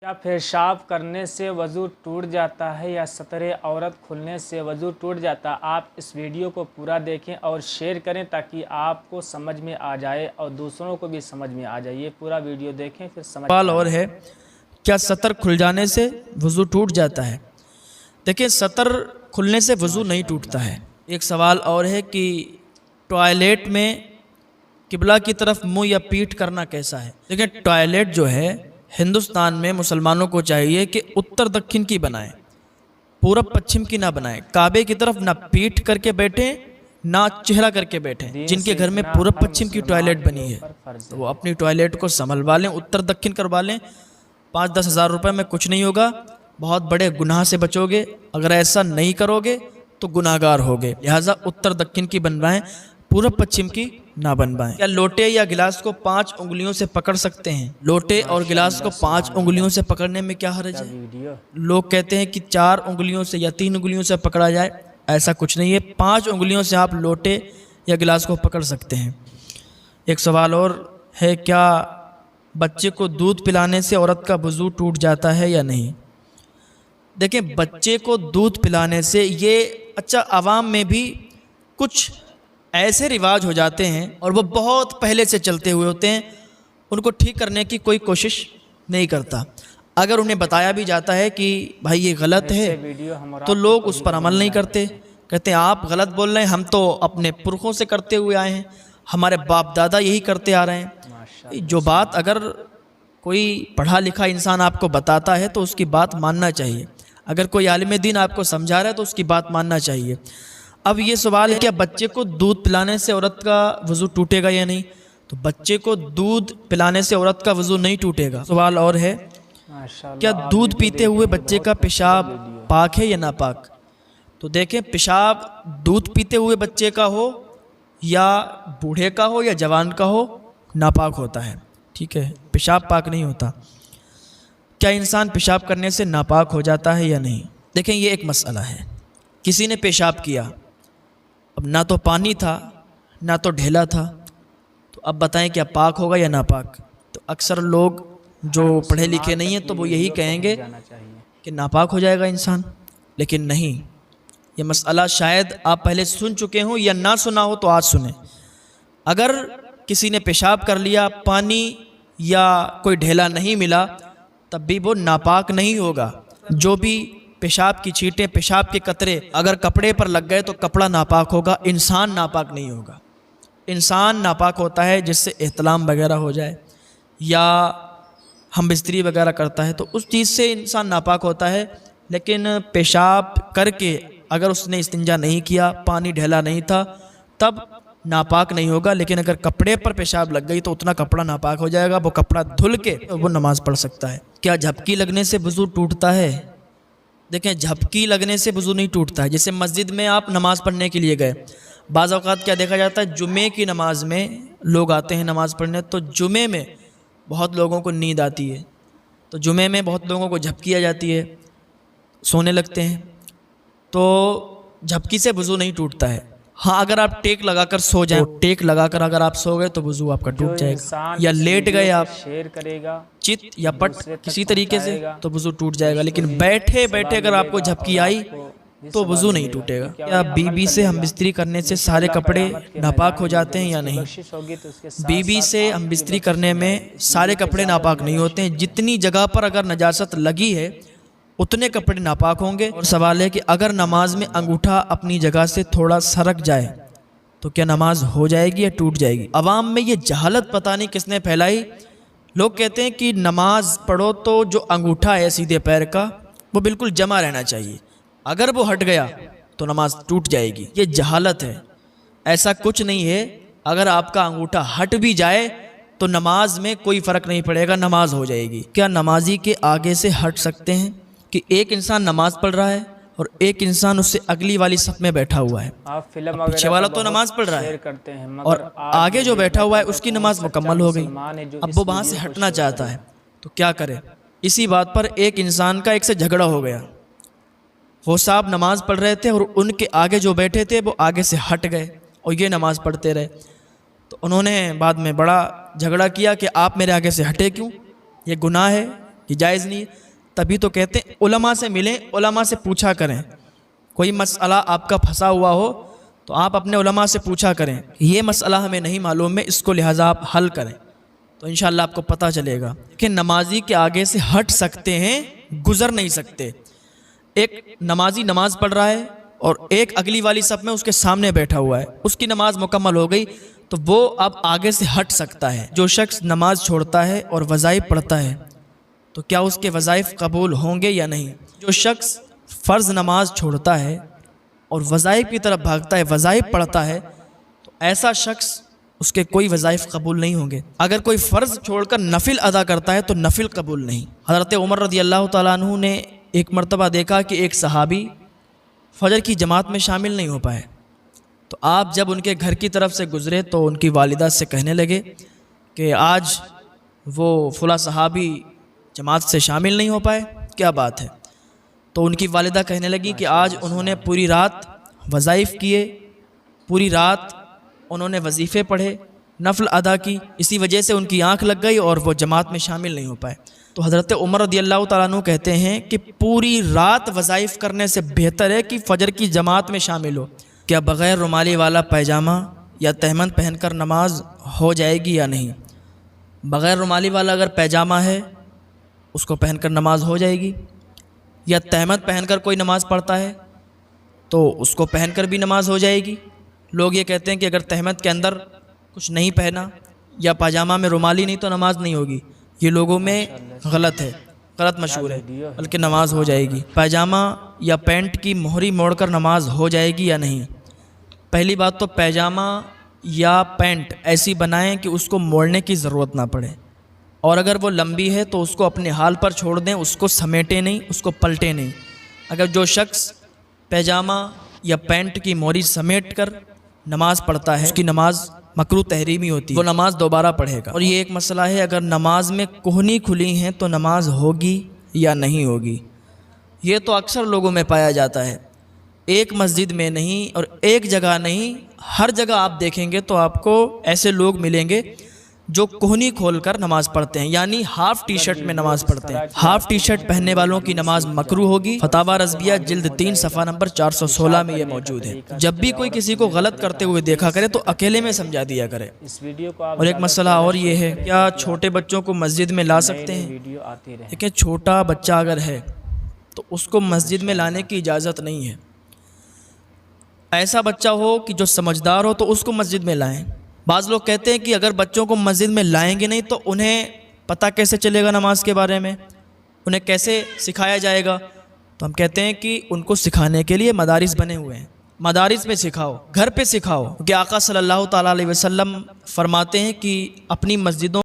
کیا پیشاب کرنے سے وضو ٹوٹ جاتا ہے یا ستر عورت کھلنے سے وضو ٹوٹ جاتا ہے؟ آپ اس ویڈیو کو پورا دیکھیں اور شیئر کریں تاکہ آپ کو سمجھ میں آ جائے اور دوسروں کو بھی سمجھ میں آ جائے۔ یہ پورا ویڈیو دیکھیں پھر سمجھ سوال اور ہے، کیا سطر کھل جانے سے وضو ٹوٹ جاتا ہے؟ دیکھیں، سطر کھلنے سے وضو نہیں ٹوٹتا ہے۔ ایک سوال اور ہے کہ ٹوائلٹ میں قبلہ کی طرف منہ یا پیٹھ کرنا کیسا ہے؟ دیکھیں، ٹوائلٹ جو ہے ہندوستان میں مسلمانوں کو چاہیے کہ اتر دکن کی بنائیں، پورب پچھم کی نہ بنائیں۔ کعبے کی طرف نہ پیٹھ کر کے بیٹھیں نہ چہرہ کر کے بیٹھیں۔ جن کے گھر میں پورب پچھم کی ٹوائلٹ بنی ہے تو وہ اپنی ٹوائلٹ کو سنبھلوا لیں، اتر دکن کروا لیں۔ 5-10 ہزار روپے میں کچھ نہیں ہوگا، بہت بڑے گناہ سے بچو گے۔ اگر ایسا نہیں کرو گے تو گناہگار ہوگے۔ لہٰذا اتر دکن کی بنوائیں، پورب پچھم کی نہ بنوائیں۔ کیا لوٹے یا گلاس کو 5 انگلیوں سے پکڑ سکتے ہیں؟ لوٹے اور گلاس کو 5 انگلیوں سے پکڑنے میں کیا حرج ہے؟ لوگ کہتے ہیں کہ 4 انگلیوں سے یا 3 انگلیوں سے پکڑا جائے، ایسا کچھ نہیں ہے۔ 5 انگلیوں سے آپ لوٹے یا گلاس کو پکڑ سکتے ہیں۔ ایک سوال اور ہے، کیا بچے کو دودھ پلانے سے عورت کا وضو ٹوٹ جاتا ہے یا نہیں؟ دیکھیں، بچے کو دودھ پلانے سے یہ عوام میں بھی کچھ ایسے رواج ہو جاتے ہیں اور وہ بہت پہلے سے چلتے ہوئے ہوتے ہیں، ان کو ٹھیک کرنے کی کوئی کوشش نہیں کرتا۔ اگر انہیں بتایا بھی جاتا ہے کہ بھائی یہ غلط ہے تو لوگ اس پر عمل نہیں کرتے، کہتے ہیں آپ غلط بول رہے ہیں، ہم تو اپنے پرخوں سے کرتے ہوئے آئے ہیں، ہمارے باپ دادا یہی کرتے آ رہے ہیں۔ جو بات اگر کوئی پڑھا لکھا انسان آپ کو بتاتا ہے تو اس کی بات ماننا چاہیے۔ اگر کوئی عالم دین آپ کو سمجھا رہا ہے تو اس کی بات ماننا چاہیے۔ اب یہ سوال ہے، کیا بچے کو دودھ پلانے سے عورت کا وضو ٹوٹے گا یا نہیں؟ تو بچے کو دودھ پلانے سے عورت کا وضو نہیں ٹوٹے گا۔ سوال اور ہے، کیا دودھ پیتے ہوئے بچے کا پیشاب پاک ہے یا ناپاک؟ تو دیکھیں، پیشاب دودھ پیتے ہوئے بچے کا ہو یا بوڑھے کا ہو یا جوان کا ہو، ناپاک ہوتا ہے، ٹھیک ہے، پیشاب پاک نہیں ہوتا۔ کیا انسان پیشاب کرنے سے ناپاک ہو جاتا ہے یا نہیں؟ دیکھیں، یہ ایک مسئلہ ہے۔ کسی نے پیشاب کیا، اب نہ تو پانی تھا نہ تو ڈھیلا تھا، تو اب بتائیں کیا پاک ہوگا یا ناپاک؟ تو اکثر لوگ جو پڑھے لکھے نہیں ہیں تو وہ یہی کہیں گے کہ ناپاک ہو جائے گا انسان، لیکن نہیں۔ یہ مسئلہ شاید آپ پہلے سن چکے ہوں یا نہ سنا ہو تو آج سنیں۔ اگر کسی نے پیشاب کر لیا، پانی یا کوئی ڈھیلا نہیں ملا، تب بھی وہ ناپاک نہیں ہوگا۔ جو بھی پیشاب کی چھینٹیں، پیشاب کے قطرے اگر کپڑے پر لگ گئے تو کپڑا ناپاک ہوگا، انسان ناپاک نہیں ہوگا۔ انسان ناپاک ہوتا ہے جس سے احتلام وغیرہ ہو جائے یا ہم بستری وغیرہ کرتا ہے تو اس چیز سے انسان ناپاک ہوتا ہے، لیکن پیشاب کر کے اگر اس نے استنجا نہیں کیا، پانی ڈھیلا نہیں تھا، تب ناپاک نہیں ہوگا۔ لیکن اگر کپڑے پر پیشاب لگ گئی تو اتنا کپڑا ناپاک ہو جائے گا، وہ کپڑا دھل کے وہ نماز پڑھ سکتا ہے۔ کیا جھپکی لگنے سے وضو ٹوٹتا ہے؟ دیکھیں، جھپکی لگنے سے وضو نہیں ٹوٹتا ہے۔ جیسے مسجد میں آپ نماز پڑھنے کے لیے گئے، بعض اوقات کیا دیکھا جاتا ہے، جمعے کی نماز میں لوگ آتے ہیں نماز پڑھنے، تو جمعے میں بہت لوگوں کو نیند آتی ہے، تو جمعے میں بہت لوگوں کو جھپکی آ جاتی ہے، سونے لگتے ہیں، تو جھپکی سے وضو نہیں ٹوٹتا ہے۔ ہاں، اگر آپ ٹیک لگا کر سو جائیں، ٹیک لگا کر اگر آپ سو گئے تو وضو آپ کا ٹوٹ جائے گا، یا لیٹ گئے آپ چت یا پٹ کسی طریقے سے تو وضو ٹوٹ جائے گا، لیکن بیٹھے بیٹھے اگر آپ کو جھپکی آئی تو وضو نہیں ٹوٹے گا۔ کیا بیوی سے ہم بستری کرنے سے سارے کپڑے ناپاک ہو جاتے ہیں یا نہیں؟ بیوی سے ہم بستری کرنے میں سارے کپڑے ناپاک نہیں ہوتے ہیں، جتنی جگہ پر اگر نجاست لگی ہے اتنے کپڑے ناپاک ہوں گے۔ اور سوال ہے کہ اگر نماز میں انگوٹھا اپنی جگہ سے تھوڑا سرک جائے تو کیا نماز ہو جائے گی یا ٹوٹ جائے گی؟ عوام میں یہ جہالت پتہ نہیں کس نے پھیلائی، لوگ کہتے ہیں کہ نماز پڑھو تو جو انگوٹھا ہے سیدھے پیر کا وہ بالکل جمع رہنا چاہیے، اگر وہ ہٹ گیا تو نماز ٹوٹ جائے گی۔ یہ جہالت ہے، ایسا کچھ نہیں ہے۔ اگر آپ کا انگوٹھا ہٹ بھی جائے تو نماز میں کوئی فرق نہیں پڑے گا، نماز ہو جائے گی۔ کیا نمازی کے آگے سے ہٹ سکتے ہیں؟ کہ ایک انسان نماز پڑھ رہا ہے اور ایک انسان اس سے اگلی والی صف میں بیٹھا ہوا ہے، پیچھے والا تو نماز پڑھ رہا ہے اور آگے جو بیٹھا ہوا ہے اس کی نماز مکمل ہو گئی، اب وہ وہاں سے ہٹنا چاہتا ہے تو کیا کرے؟ اسی بات پر ایک انسان کا ایک سے جھگڑا ہو گیا، وہ صاحب نماز پڑھ رہے تھے اور ان کے آگے جو بیٹھے تھے وہ آگے سے ہٹ گئے اور یہ نماز پڑھتے رہے، تو انہوں نے بعد میں بڑا جھگڑا کیا کہ آپ میرے آگے سے ہٹے کیوں، یہ گناہ ہے، یہ جائز نہیں ہے۔ تبھی تو کہتے ہیں علماء سے ملیں، علماء سے پوچھا کریں، کوئی مسئلہ آپ کا پھنسا ہوا ہو تو آپ اپنے علماء سے پوچھا کریں، یہ مسئلہ ہمیں نہیں معلوم ہے، اس کو لہٰذا آپ حل کریں، تو انشاءاللہ آپ کو پتہ چلے گا کہ نمازی کے آگے سے ہٹ سکتے ہیں، گزر نہیں سکتے۔ ایک نمازی نماز پڑھ رہا ہے اور ایک اگلی والی صف میں اس کے سامنے بیٹھا ہوا ہے، اس کی نماز مکمل ہو گئی تو وہ اب آگے سے ہٹ سکتا ہے۔ جو شخص نماز چھوڑتا ہے اور وظائف پڑھتا ہے تو کیا اس کے وظائف قبول ہوں گے یا نہیں؟ جو شخص فرض نماز چھوڑتا ہے اور وظائف کی طرف بھاگتا ہے، وظائف پڑھتا ہے، تو ایسا شخص اس کے کوئی وظائف قبول نہیں ہوں گے۔ اگر کوئی فرض چھوڑ کر نفل ادا کرتا ہے تو نفل قبول نہیں۔ حضرت عمر رضی اللہ تعالیٰ عنہ نے ایک مرتبہ دیکھا کہ ایک صحابی فجر کی جماعت میں شامل نہیں ہو پائے، تو آپ جب ان کے گھر کی طرف سے گزرے تو ان کی والدہ سے کہنے لگے کہ آج وہ فلاں صحابی جماعت سے شامل نہیں ہو پائے، کیا بات ہے؟ تو ان کی والدہ کہنے لگی کہ آج انہوں نے پوری رات وظائف کیے، پوری رات انہوں نے وظیفے پڑھے، نفل ادا کی، اسی وجہ سے ان کی آنکھ لگ گئی اور وہ جماعت میں شامل نہیں ہو پائے۔ تو حضرت عمر رضی اللہ تعالیٰ عنہ کہتے ہیں کہ پوری رات وظائف کرنے سے بہتر ہے کہ فجر کی جماعت میں شامل ہو۔ کیا بغیر رومالی والا پیجامہ یا تہمد پہن کر نماز ہو جائے گی یا نہیں؟ بغیر رومالی والا اگر پیجامہ ہے اس کو پہن کر نماز ہو جائے گی، یا تہمد پہن کر کوئی نماز پڑھتا ہے تو اس کو پہن کر بھی نماز ہو جائے گی۔ لوگ یہ کہتے ہیں کہ اگر تہمد کے اندر کچھ نہیں پہنا یا پاجامہ میں رومالی نہیں تو نماز نہیں ہوگی، یہ لوگوں میں غلط ہے، غلط مشہور ہے، بلکہ نماز ہو جائے گی۔ پاجامہ یا پینٹ کی مہری موڑ کر نماز ہو جائے گی یا نہیں؟ پہلی بات تو پیجامہ یا پینٹ ایسی بنائیں کہ اس کو موڑنے کی ضرورت نہ پڑے، اور اگر وہ لمبی ہے تو اس کو اپنے حال پر چھوڑ دیں، اس کو سمیٹیں نہیں، اس کو پلٹیں نہیں۔ اگر جو شخص پیجامہ یا پینٹ کی موری سمیٹ کر نماز پڑھتا ہے اس کی نماز مکروہ تحریمی ہوتی ہے، وہ نماز دوبارہ پڑھے گا۔ اور یہ ایک مسئلہ ہے، اگر نماز میں کوہنی کھلی ہیں تو نماز ہوگی یا نہیں ہوگی؟ یہ تو اکثر لوگوں میں پایا جاتا ہے، ایک مسجد میں نہیں اور ایک جگہ نہیں، ہر جگہ آپ دیکھیں گے تو آپ کو ایسے لوگ ملیں گے جو کوہنی کھول کر نماز پڑھتے ہیں، یعنی ہاف ٹی شرٹ میں نماز پڑھتے ہیں۔ ہاف ٹی شرٹ پہننے والوں کی نماز مکروہ ہوگی۔ فتاوی رضویہ جلد 3 صفحہ نمبر 416 میں یہ موجود ہے۔ جب بھی کوئی کسی کو غلط کرتے ہوئے دیکھا کرے تو اکیلے میں سمجھا دیا کرے۔ اس ویڈیو کو آپ اور ایک مسئلہ اور یہ ہے، کیا چھوٹے بچوں کو مسجد میں لا سکتے ہیں؟ ویڈیو آتی رہے۔ دیکھیں، چھوٹا بچہ اگر ہے تو اس کو مسجد میں لانے کی اجازت نہیں ہے۔ ایسا بچہ ہو کہ جو سمجھدار ہو تو اس کو مسجد میں لائیں۔ بعض لوگ کہتے ہیں کہ اگر بچوں کو مسجد میں لائیں گے نہیں تو انہیں پتہ کیسے چلے گا نماز کے بارے میں، انہیں کیسے سکھایا جائے گا؟ تو ہم کہتے ہیں کہ ان کو سکھانے کے لیے مدارس بنے ہوئے ہیں، مدارس میں سکھاؤ، گھر پہ سکھاؤ، کہ آقا صلی اللہ تعالیٰ علیہ وسلم فرماتے ہیں کہ اپنی مسجدوں